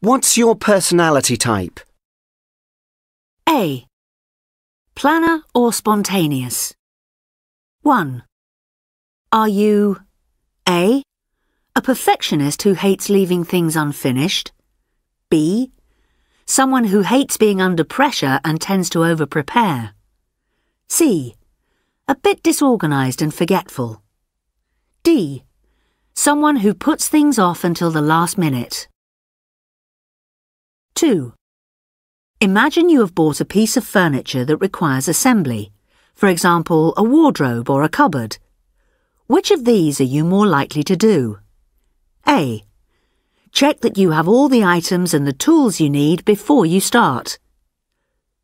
What's your personality type? A. Planner or spontaneous? 1. Are you A. A perfectionist who hates leaving things unfinished? B. Someone who hates being under pressure and tends to over-prepare? C. A bit disorganized and forgetful? D. Someone who puts things off until the last minute? 2. Imagine you have bought a piece of furniture that requires assembly, for example, a wardrobe or a cupboard. Which of these are you more likely to do? A. Check that you have all the items and the tools you need before you start.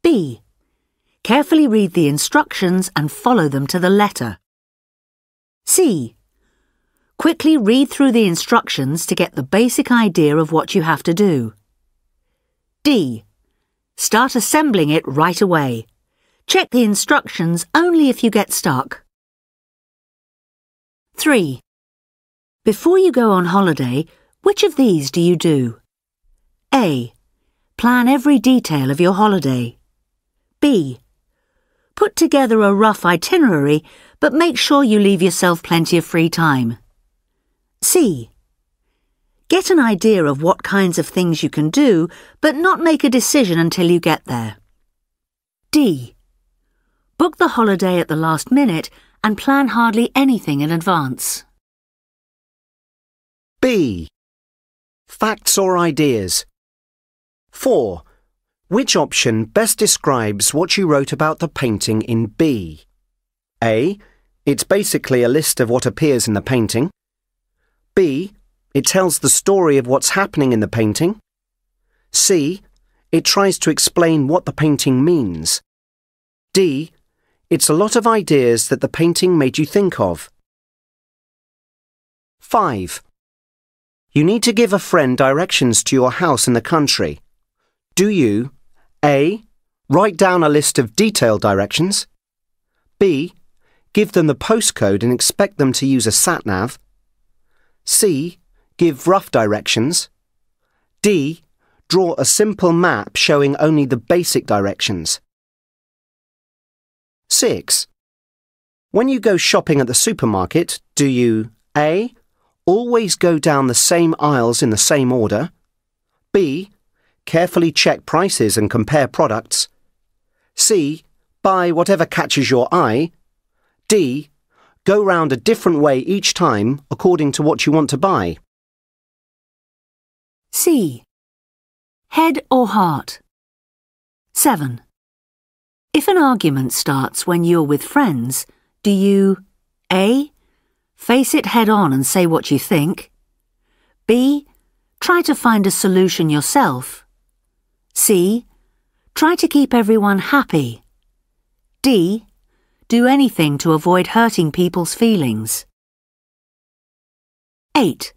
B. Carefully read the instructions and follow them to the letter. C. Quickly read through the instructions to get the basic idea of what you have to do. D. Start assembling it right away. Check the instructions only if you get stuck. 3. Before you go on holiday, which of these do you do? A. Plan every detail of your holiday. B. Put together a rough itinerary, but make sure you leave yourself plenty of free time. C. Get an idea of what kinds of things you can do, but not make a decision until you get there. D. Book the holiday at the last minute and plan hardly anything in advance. B. Facts or ideas? 4. Which option best describes what you wrote about the painting in B? A. It's basically a list of what appears in the painting. B. It tells the story of what's happening in the painting. C. It tries to explain what the painting means. D. It's a lot of ideas that the painting made you think of. 5. You need to give a friend directions to your house in the country. Do you A. Write down a list of detailed directions? B. Give them the postcode and expect them to use a sat-nav? C. Give rough directions? D. Draw a simple map showing only the basic directions? 6. When you go shopping at the supermarket, do you A. Always go down the same aisles in the same order? B. Carefully check prices and compare products? C. Buy whatever catches your eye? D. Go round a different way each time according to what you want to buy? C. Head or heart? 7. If an argument starts when you're with friends, do you A. Face it head on and say what you think? B. Try to find a solution yourself? C. Try to keep everyone happy? D. Do anything to avoid hurting people's feelings? 8.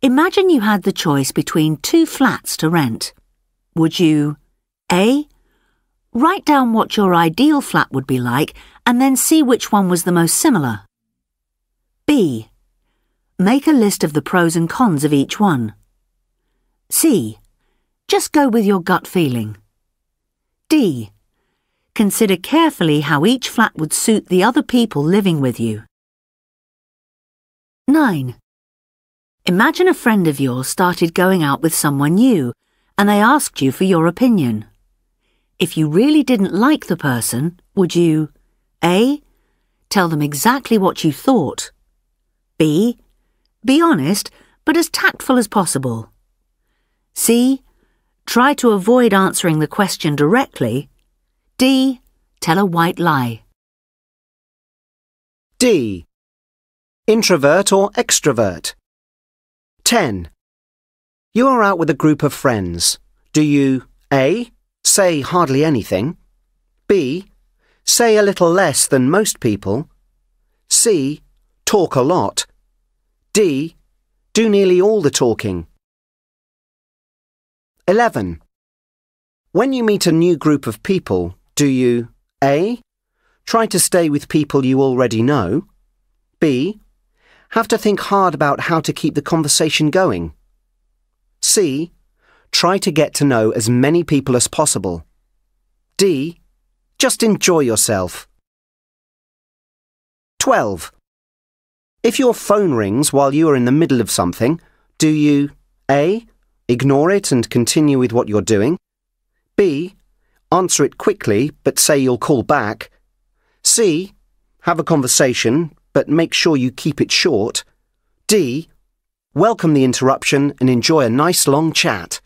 Imagine you had the choice between 2 flats to rent. Would you A. Write down what your ideal flat would be like and then see which one was the most similar? B. Make a list of the pros and cons of each one? C. Just go with your gut feeling? D. Consider carefully how each flat would suit the other people living with you? 9. Imagine a friend of yours started going out with someone new and they asked you for your opinion. If you really didn't like the person, would you A. Tell them exactly what you thought? B. Be honest, but as tactful as possible? C. Try to avoid answering the question directly? D. Tell a white lie? D. Introvert or extrovert? 10. You are out with a group of friends. Do you A. Say hardly anything? B. Say a little less than most people? C. Talk a lot? D. Do nearly all the talking? 11. When you meet a new group of people, do you A. Try to stay with people you already know? B. Have to think hard about how to keep the conversation going? C. Try to get to know as many people as possible. D. Just enjoy yourself. 12. If your phone rings while you are in the middle of something, do you A. Ignore it and continue with what you're doing? B. Answer it quickly but say you'll call back? C. Have a conversation but make sure you keep it short? D. Welcome the interruption and enjoy a nice long chat?